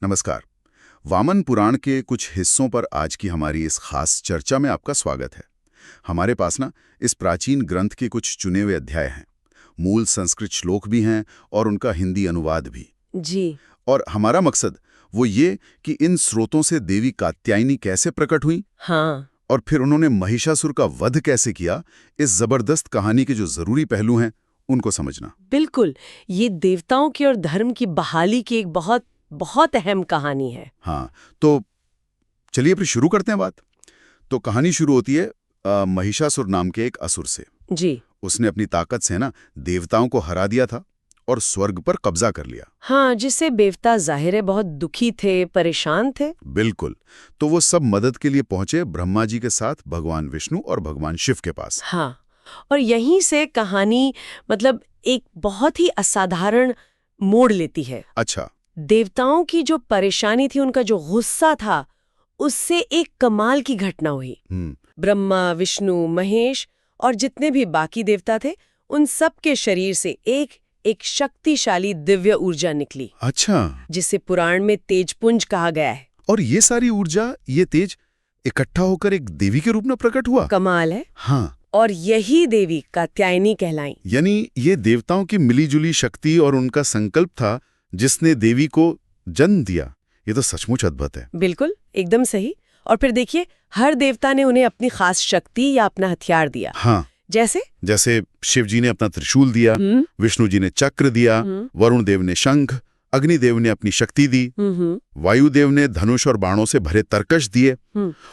नमस्कार। वामन पुराण के कुछ हिस्सों पर आज की हमारी इस खास चर्चा में आपका स्वागत है। हमारे पास ना इस प्राचीन ग्रंथ के कुछ चुने हुए अध्याय हैं, मूल संस्कृत श्लोक भी हैं और उनका हिंदी अनुवाद भी। जी। और हमारा मकसद वो ये कि इन स्रोतों से देवी कात्यायनी कैसे प्रकट हुई, हाँ। और फिर उन्होंने महिषासुर का वध कैसे किया, इस जबरदस्त कहानी के जो जरूरी पहलू हैं उनको समझना। बिल्कुल, ये देवताओं की और धर्म की बहाली की एक बहुत बहुत अहम कहानी है। हाँ, तो चलिए फिर शुरू करते हैं बात। तो कहानी शुरू होती है महिषासुर नाम के एक असुर से। जी। उसने अपनी ताकत से ना देवताओं को हरा दिया था और स्वर्ग पर कब्जा कर लिया। हाँ, जिससे देवता जाहिर है बहुत दुखी थे, परेशान थे। बिल्कुल। तो वो सब मदद के लिए पहुंचे ब्रह्मा जी के साथ भगवान विष्णु और भगवान शिव के पास। हाँ, और यहीं से कहानी मतलब एक बहुत ही असाधारण मोड़ लेती है। अच्छा। देवताओं की जो परेशानी थी, उनका जो गुस्सा था, उससे एक कमाल की घटना हुई। ब्रह्मा, विष्णु, महेश और जितने भी बाकी देवता थे, उन सब के शरीर से एक शक्तिशाली दिव्य ऊर्जा निकली। अच्छा। जिसे पुराण में तेजपुंज कहा गया है। और ये सारी ऊर्जा, ये तेज इकट्ठा होकर एक देवी के रूप में प्रकट हुआ। कमाल है। हाँ। और यही देवी कात्यायनी कहलाई। यानी ये देवताओं की मिलीजुली शक्ति और उनका संकल्प था जिसने देवी को जन्म दिया। ये तो सचमुच अद्भुत है। बिल्कुल, एकदम सही। और फिर देखिए, हर देवता ने उन्हें अपनी खास शक्ति या अपना हथियार दिया। हाँ। जैसे शिव जी ने अपना त्रिशूल दिया, विष्णु जी ने चक्र दिया, वरुण देव ने शंख, अग्निदेव ने अपनी शक्ति दी, वायुदेव ने धनुष और बाणों से भरे तरकश दिए,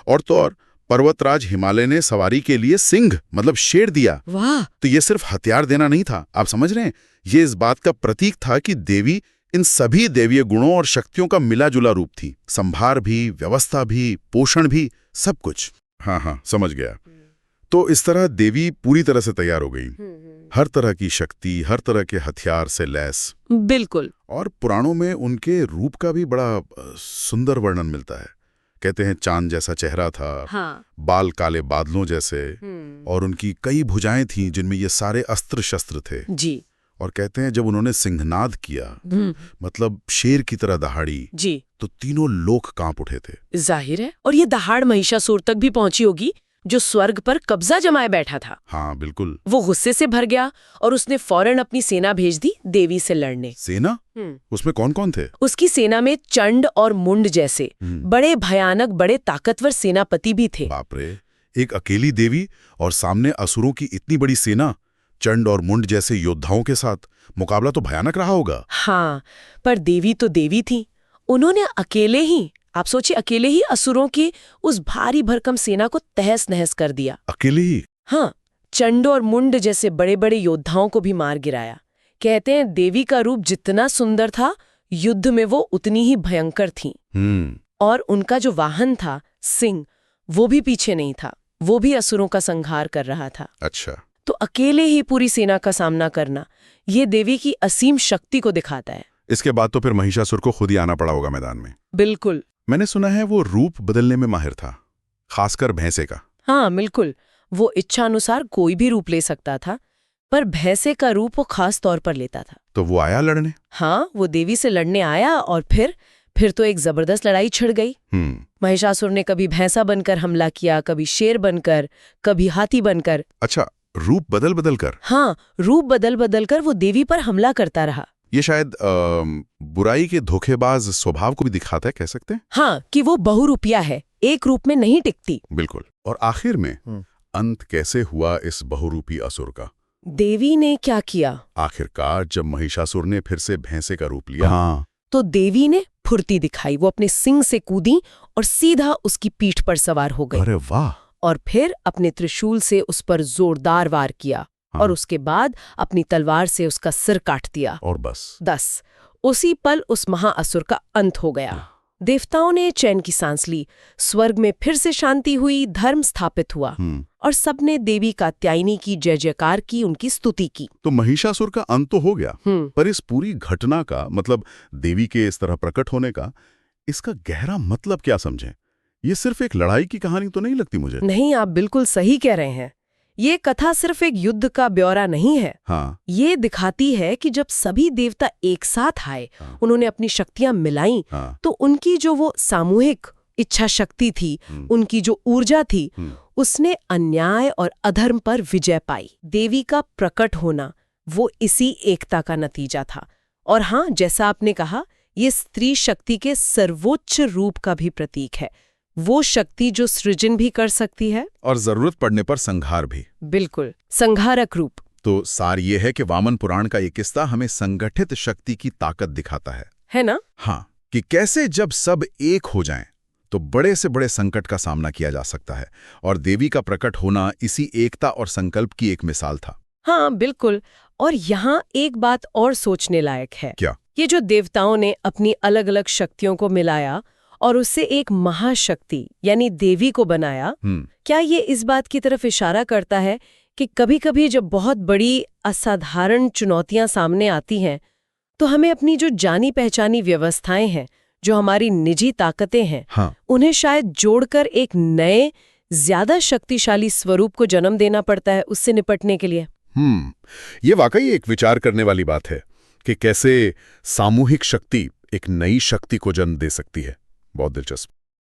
और तो और पर्वतराज हिमालय ने सवारी के लिए सिंह मतलब शेर दिया। वाह! तो ये सिर्फ हथियार देना नहीं था, आप समझ रहे हैं, ये इस बात का प्रतीक था कि देवी इन सभी देवीय गुणों और शक्तियों का मिला जुला रूप थी। संभार भी, व्यवस्था भी, पोषण भी, सब कुछ। हाँ, समझ गया। तो इस तरह देवी पूरी तरह से तैयार हो गई, हर तरह की शक्ति, हर तरह के हथियार से लैस। बिल्कुल। और पुराणों में उनके रूप का भी बड़ा सुंदर वर्णन मिलता है। कहते हैं चांद जैसा चेहरा था। हाँ। बाल काले बादलों जैसे, और उनकी कई भुजाएं थीं जिनमें ये सारे अस्त्र शस्त्र थे। जी। और कहते हैं जब उन्होंने सिंहनाद किया, मतलब शेर की तरह दहाड़ी, जी, तो तीनों लोक कांप उठे थे। जाहिर है। और ये दहाड़ महिषासुर तक भी पहुंची होगी, जो स्वर्ग पर कब्जा जमाए बैठा था। हाँ बिल्कुल। वो गुस्से से भर गया और उसने फौरन अपनी सेना भेज दी देवी से लड़ने। सेना? उसमें कौन कौन थे? उसकी सेना में चंड और मुंड जैसे बड़े भयानक, बड़े ताकतवर सेनापति भी थे। बाप रे, एक अकेली देवी और सामने असुरों की इतनी बड़ी सेना, चंड और मुंड जैसे योद्धाओं के साथ मुकाबला तो भयानक रहा होगा। हाँ, पर देवी तो देवी थी। उन्होंने अकेले ही, आप सोचिए, अकेले ही असुरों की उस भारी भरकम सेना को तहस नहस कर दिया। अकेले ही? हाँ, चंड और मुंड जैसे बड़े बड़े योद्धाओं को भी मार गिराया। कहते हैं देवी का रूप जितना सुंदर था, युद्ध में वो उतनी ही भयंकर थीं। और उनका जो वाहन था सिंह, वो भी पीछे नहीं था, वो भी असुरों का संहार कर रहा था। अच्छा। तो अकेले ही पूरी सेना का सामना करना, ये देवी की असीम शक्ति को दिखाता है। इसके बाद तो फिर महिषासुर को खुद ही आना पड़ा होगा मैदान में। बिल्कुल। मैंने सुना है वो रूप बदलने में माहिर था, खासकर भैंसे का। हाँ बिल्कुल, वो इच्छा अनुसार कोई भी रूप ले सकता था, पर भैंसे का रूप वो खास तौर पर लेता था। तो वो आया लड़ने? हाँ, वो देवी से लड़ने आया और फिर तो एक जबरदस्त लड़ाई छिड़ गई। महिषासुर ने कभी भैंसा बनकर हमला किया, कभी शेर बनकर, कभी हाथी बनकर। अच्छा, रूप बदल बदल कर? हाँ, रूप बदल बदल कर वो देवी पर हमला करता रहा। ये शायद बुराई के धोखेबाज स्वभाव को भी दिखाता है, कह सकते हैं। हाँ, कि वो बहुरूपिया है, एक रूप में नहीं टिकती। बिल्कुल। और आखिर में अंत कैसे हुआ इस बहुरूपी असुर का? देवी ने क्या किया? आखिरकार जब महिषासुर ने फिर से भैंसे का रूप लिया, तो देवी ने फुर्ती दिखाई। वो अपने सिंह से कूदी और सीधा उसकी पीठ पर सवार हो गई। अरे वाह! और फिर अपने त्रिशूल से उस पर जोरदार वार किया। और उसके बाद अपनी तलवार से उसका सिर काट दिया। और बस उसी पल उस महाअसुर का अंत हो गया। देवताओं ने चैन की सांस ली, स्वर्ग में फिर से शांति हुई, धर्म स्थापित हुआ, और सबने देवी कात्यायनी की जय जयकार की, उनकी स्तुति की। तो महिषासुर का अंत तो हो गया, पर इस पूरी घटना का मतलब देवी के इस तरह प्रकट होने का, इसका गहरा मतलब क्या समझें? ये सिर्फ एक लड़ाई की कहानी तो नहीं लगती मुझे। नहीं, आप बिल्कुल सही कह रहे हैं। ये कथा सिर्फ एक युद्ध का ब्यौरा नहीं है। हाँ, ये दिखाती है कि जब सभी देवता एक साथ आए, उन्होंने अपनी शक्तियां मिलाई, हाँ, तो उनकी जो वो सामूहिक इच्छा शक्ति थी, उनकी जो ऊर्जा थी, उसने अन्याय और अधर्म पर विजय पाई। देवी का प्रकट होना वो इसी एकता का नतीजा था। और हाँ, जैसा आपने कहा, ये स्त्री शक्ति के सर्वोच्च रूप का भी प्रतीक है। वो शक्ति जो सृजन भी कर सकती है और जरूरत पड़ने पर संहार भी। बिल्कुल, संहारक रूप। तो सार ये है कि वामन पुराण का ये किस्सा हमें संगठित शक्ति की ताकत दिखाता है ना? हाँ, कि कैसे जब सब एक हो जाएं तो बड़े से बड़े संकट का सामना किया जा सकता है। और देवी का प्रकट होना इसी एकता और संकल्प की एक मिसाल था। हाँ, बिल्कुल। और यहाँ एक बात और सोचने लायक है। क्या? ये जो देवताओं ने अपनी अलग अलग शक्तियों को मिलाया और उससे एक महाशक्ति यानी देवी को बनाया, क्या ये इस बात की तरफ इशारा करता है कि कभी-कभी जब बहुत बड़ी असाधारण चुनौतियां सामने आती हैं, तो हमें अपनी जो जानी पहचानी व्यवस्थाएं हैं, जो हमारी निजी ताकतें हैं, हाँ, उन्हें शायद जोड़कर एक नए, ज्यादा शक्तिशाली स्वरूप को जन्म देना पड़ता है उससे निपटने के लिए। ये वाकई एक विचार करने वाली बात है कि कैसे सामूहिक शक्ति एक नई शक्ति को जन्म दे सकती है। बहुत दिलचस्प।